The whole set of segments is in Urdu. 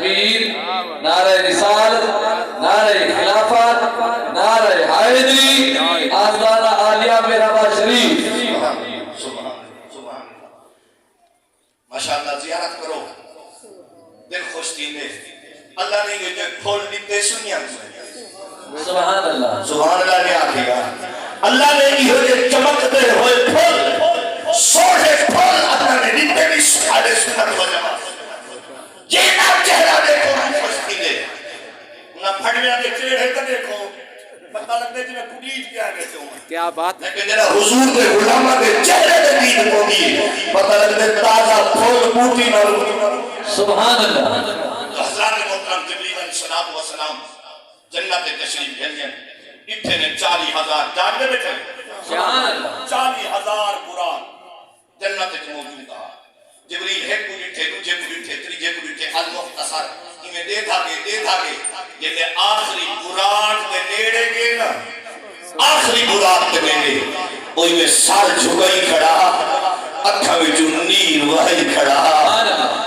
تکبیر، نعرہ رسالت، نعرہ خلافت، نعرہ حیدری، آستانہ عالیہ مرحبا شریف۔ ماشاءاللہ زیارت کرو، دل خوش تیندے، اللہ نے یہ جو پھول دیتے سنیا سبحان اللہ، سبحان اللہ نے آکھے گا اللہ نے یہ جو چمکتے ہوئے پھول سوڑے پھول اللہ نے دیتے بھی سکھالے سنت و جماعت یہ نہ چہرہ دیکھو ہم خوش تیندے نہ پھڑویا دے چہرے کا دیکھو پتہ لگتے جنہیں پولیج کیا گئے تھے کیا بات ہے لیکن جنہیں حضور دے غلامہ دے چہرے دے دید کو دی پتہ لگتے تازہ پھول بوٹی نہ رو سبحان اللہ۔ حضرات محترم جبریل علیہ السلام جنت تشریف بھیجیں اتھے نے 40,000 جانتے بیٹھے 40,000 براق جنت موجود تھا جبریل ہے کو ڈٹھے دوجے کو ڈٹھے تریجے کو ڈٹھے المختصر انہیں دے دھاگے جیسے آخری براق دے نیڑے گے نا آخری براق دے نیڑے وہی میں سار جھگائی کھڑا اکھا میں جو نیر وحی کھڑا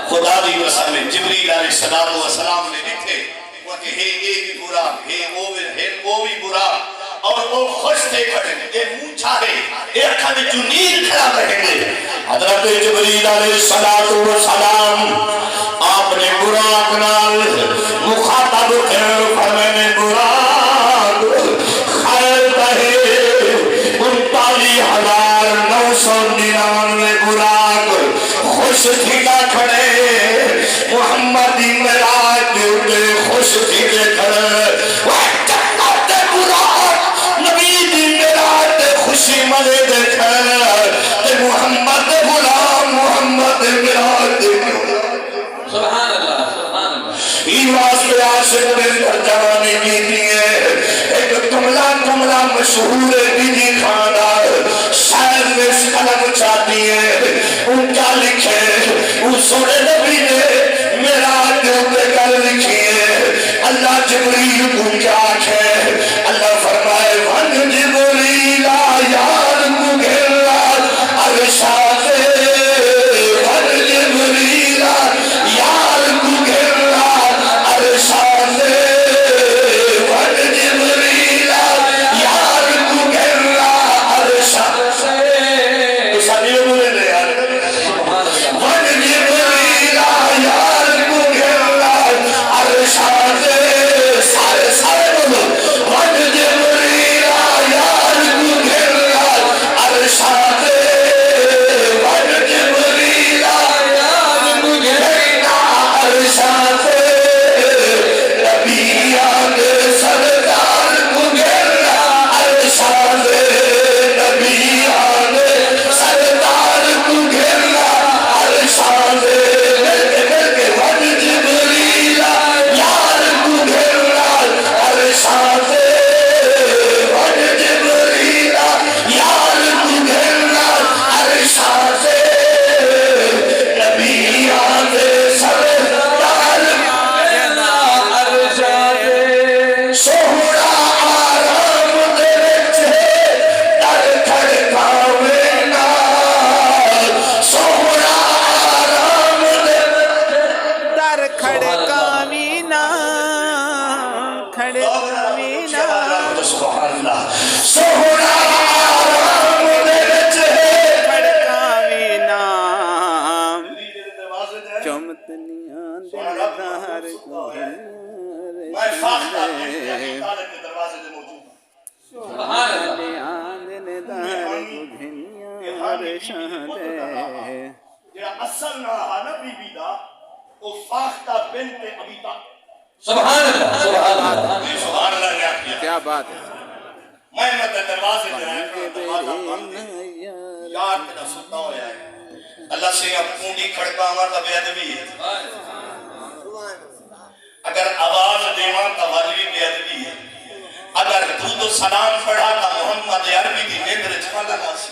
خدا دی قسم میں جبریل علیہ السلام نے لکھے وہ کہ ہے یہ بھی برا ہے وہ بھی برا اور وہ خوش تھے کھڑے اے مونچھا ہے اے اکھا میں جو نیر کھڑا رہیں گے حضرت جبریل علیہ السلام آپ نے براق نال مخاطب خیر فرمانے براق خیر کہے 39,999 براق خوش تھیگا کھڑے محمد مراج دے خوش تھیگے کھڑے وہ چکتے براق نبی دی مراج دے خوشی ملے دے کھڑے تے محمد غلام محمد مراج دے سبحان اللہ، سبحان اللہ۔ یہ واسطے عاشق نے ترجمانی کی دیئے ایک کملہ مشہور بیجی خاندار شاید میں اس قلم چاہتی ہے ان کا لکھے اس سوڑے نبی نے میرا دل پہ کر لکھی ہے اللہ جبریل کو کیا ہے اللہ فرمائے ون جبریل یار کو گھرا عرشات ون جبریل یار کو گھرا عرشات ون جبریل یار کو گھرا عرشات تو سبھی لوگوں نے لے یار ون جبریل یار کو گھرا عرشات سارے بولو ون جبریل یار کو گھرا عرشات ون جبریل یار کو گھرا عرشات نبیان سردار کو گھرا عرشات نبیان سردار کو گھرا عرشات ملکے ون جبریل یار کو گھرا عرشات ون جبریل یار کو گھرا عرشات نبیان سردار سوہرا آرام دے وچ در کھڑکاوے نا سوہرا آرام دے در کھڑکاوینا کھڑکاوینا سبحان اللہ سوہرا آرام دے وچ کھڑکاوینا چمتنیاں دلدار کو میں فاختہ طالب کے دروازے دے موجود ہوں سبحان اللہ۔ دلدار کو گھنیاں رشاد جہاں اصل نہ رہا نا بی بی دا وہ فاختہ بنت ابیتا سبحان اللہ، سبحان اللہ۔ سبحان اللہ نے کیا کیا بات ہے میں دروازے دے رہا ہوں دروازہ بند ہے یار میرا سنتا ہو جائے اللہ سے اب پونڈی کھڑکا ہمارا بے ادبی ہے اگر آواز دیوان کا والی بے ادبی ہے اگر درود و سلام پڑھا تا محمد عربی دی نیندر جمالہ ناسی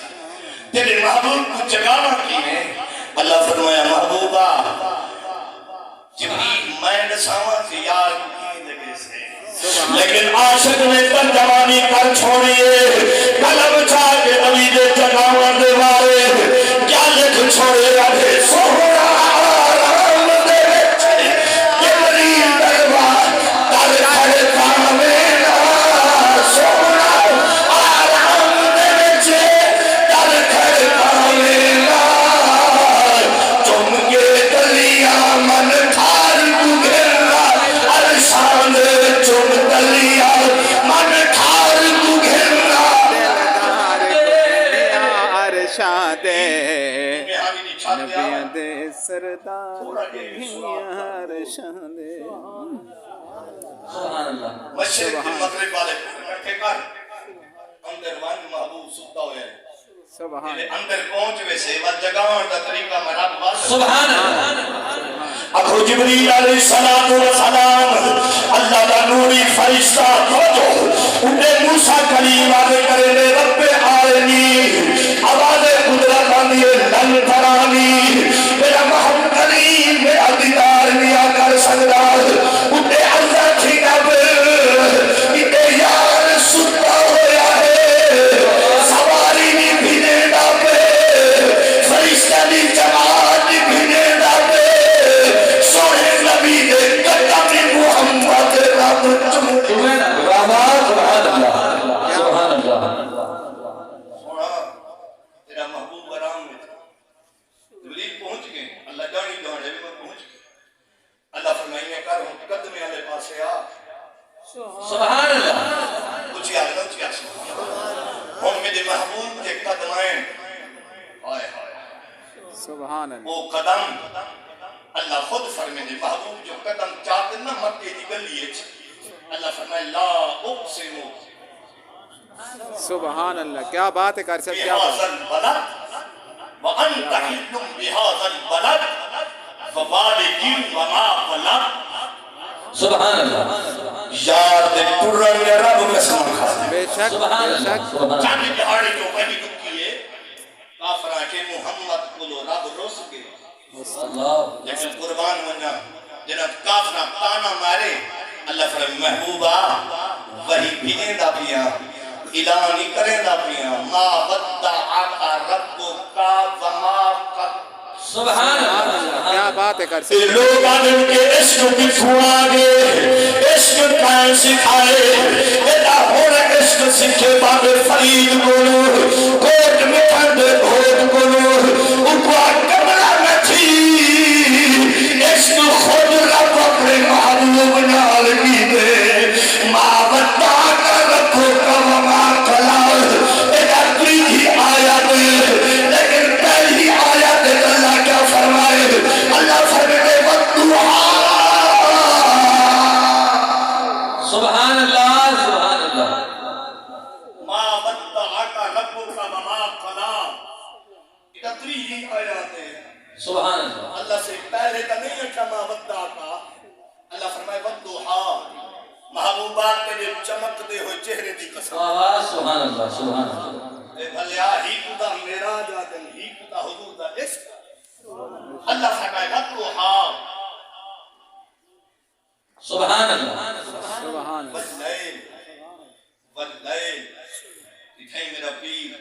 تیرے محبوب کو جگانا کی ہے اللہ فرمایا محبوبہ جبریل میں نساواں سے یار کی دگے سے لیکن عاشق نے ترجمانی کر چھوڑیے قلم چاہ کے نبی دے جگاواں دے بارے کیا لکھ چھوڑے رہے سوہرا آرام دے وچ شاد میہانی دی چھت تے نبیاں آ دے سردار گھنیاں رشاں دے سبحان اللہ مشرق تے مغرب والے اکٹھے کر اندر ون محبوب ستا ہویا ہے سبحان جے اندر پہنچ ویسے و جگاؤں دا طریقہ میں رب بات سبحان اللہ اکھو جبریل علیہ السلام اللہ دا نوری فرشتہ توجہ انہیں موسیٰ کلیم آگے کرے لے رب عالمی آواز قدرت آنی لن ترانی میرا محمد کلیم میرا دیدار نیا کر سکتا انہیں اللہ تھی نب انہیں یار ستا ہویا ہے سواری نہیں بھینے نب فرشتہ نہیں جماعت نہیں بھینے نب سونے نبی دے قدم محمد رب چمک سبحان اللہ سبحان اللہ سونا تیرا محبوب آرام میں تھا جبریل پہنچ گئے اللہ جانی جانے بھی میں پہنچ گئے اللہ فرمائیے کر ہوں قدمے والے پاسے آ سبحان اللہ کچھ یاد نہ کیا ہم میرے محبوب کے قدمائیں آئے ہائے سبحان اللہ وہ قدم اللہ خود فرمائے محبوب جو قدم چاہتے نہ مکے دی گلی ہے اللہ فرمائے لا اقسمو سبحان اللہ کیا بات ہے کار صاحب کیا بات بهذا البلد وانت حل بهذا البلد ووالد وما ولد سبحان اللہ یاد پرن رب قسم کھا بے شک سبحان بے اللہ شک سبحان چاند دہاڑی جو پہلی دکھی ہے کافرہ کے محمد کلو رب روس کے اللہ لیکن قربان ونجا جنہاں کافرہ تانا مارے اللہ فرم محبوبہ وہی بھینے دا پیا اعلانی کریں دا پیا ما ودعاک ربک وما قد سبحان اللہ کیا بات ہے کار صاحب لوگ آدم کے عشق پچھو آگے عشق کائیں سکھائے ایتا ہونا عشق سکھے باب فرید گلو کوٹ میں پھند بھوٹ گلو اکوا کمرہ میں تھی عشق خود رب اپنے محبوب نال کی دے ماں بتا کر رکھو کم ماں کلال ایتا تیجی آیت لیکن پہلی آیت اللہ کیا فرمائے اللہ فرمائے وَالدُّعَا سبحان اللہ سبحان اللہ مَا وَدَّعَكَ رَبُّكَ وَمَا قَلَىٰ اتری ہی آیات ہیں سبحان اللہ اللہ سے پہلے تو نہیں اٹھا مَا وَدَّعَكَ اللہ فرمائے وَالدُّعَا محبوبات کے لئے چمکتے ہوئے چہرے دی قسم سبحان اللہ سبحان اللہ اے بھلیا ہی کتا میرا جادن ہی کتا حضور دا عشق اللہ فرمائے وَالدُّعَا سبحان اللہ سبحان اللہ واللیل واللیل اتھائی میرا پیر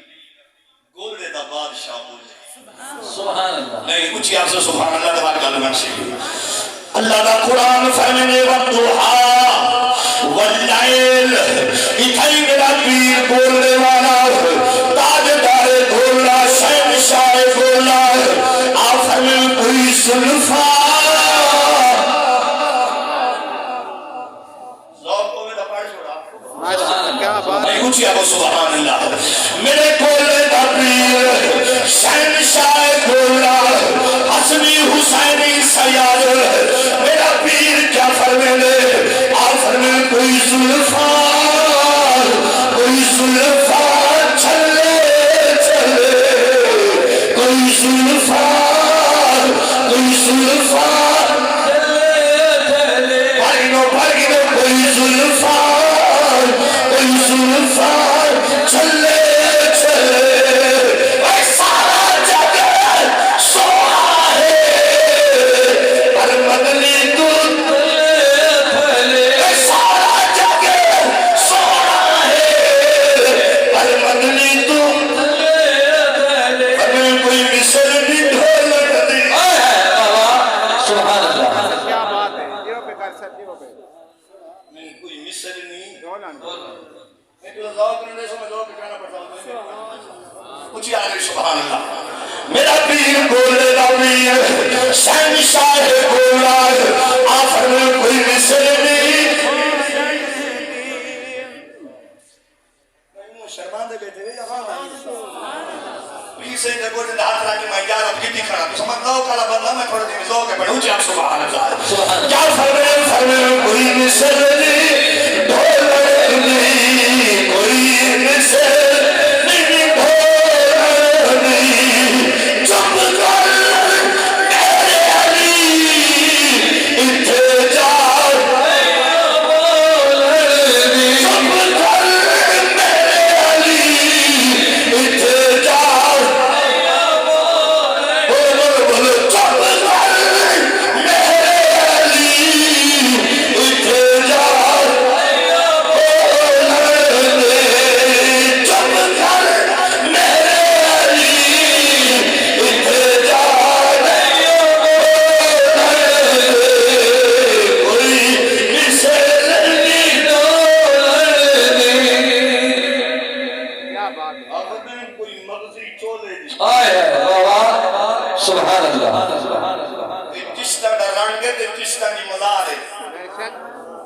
گولے دا بادشاہ بولے سبحان اللہ نہیں کچھ آپ سے سبحان اللہ دا بات گالو منشی اللہ دا قرآن فرمنے والدوحا واللیل اتھائی میرا پیر بولنے والا تاجدار بولا شہنشاہ بولا آفر میں کوئی سلفا کیا بات ہے کچھ یا سبحان اللہ میرے بولے دا پیر شہنشاہ بولا حسنی حسینی سیاد میرا پیر کیا فرمینے آفر میں کوئی زلفا چھلے چھلے کوئی زلفا پرگنو کوئی زلفا چھلے چھلے اے سارا جگہ سونا ہے پر مدنی دل اے سارا جگہ سونا ہے پر مدنی دل اگر کوئی مصر بھی ڈھول دی سبحان اللہ کیا بات ہے دیو پہ کار صاحب دیو پہ میں کوئی مصر نہیں ڈھولن میں تو ذوق نہیں سمجھ لو کہ کہنا پڑتا ہوں کچھ یاد ہے سبحان اللہ میرا پیر بولے دا پیر شہنشاہ بولا آفر میں کوئی مصر نہیں شرمان دے بیٹھے یا کسی نے گوڑے دے ہاتھ رکھ کے میں اجازت کیتی کھڑا تو سمجھ لو کالا بندہ میں تھوڑے دن ذوق ہے پڑھوں چاہاں سبحان اللہ کیا فرمائے کوئی مثل نہیں ڈھول نہیں کوئی مثل نہیں ڈھول نہیں چپ کر میرے علی اتھے جا سبحان اللہ چشتہ دا رنگ ہے تے چشتہ دی مزار ہے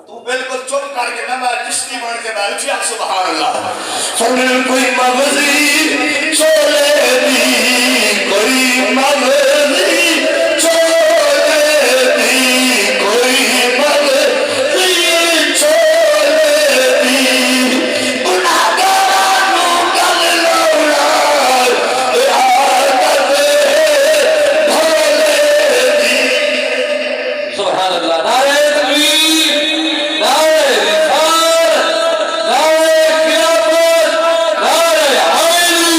تو بالکل چپ کر کے نہ چشتی بن کے بیٹھ جا سبحان اللہ فرمایا کوئی مغزی چولے دی کوئی مغزی چولے دی کوئی مغزی چولے دی گناہگاروں گل لوڑا سبحان اللہ نعرہ تکبیر نعرہ رسالت نعرہ قیامت نعرہ حیدری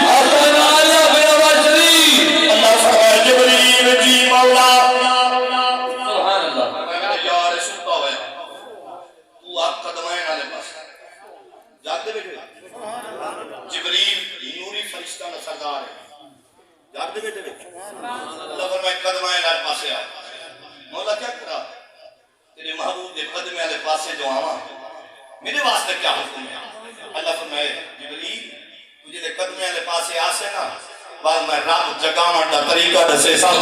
حسن علی بن بشری اللہ فرمائے جبریل جی مولا سبحان اللہ یار سنتا ہوئے تو آپ قدمائیں نالے پاس جاگ دے بیٹھے جبریل نوری فرشتہ نہ سردار ہے جاگ دے بیٹھے اللہ فرمائے قدمائیں نالے پاسے آ مولا کیا کرا تیرے محبوب دے قدمے والے پاسے جو آواں میرے واسطے کیا حکم ہے اللہ فرمائے جبریل تجھے دے قدمے والے پاسے آسے نا بعد میں رب جگاوان دا طریقہ دسے سب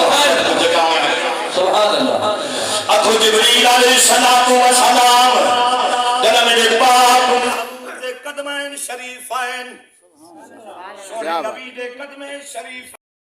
جگاوان سبحان اللہ اکھو جبریل علیہ السلام جنہ میرے پاک دے قدمین شریفین سونے نبی دے قدمین شریف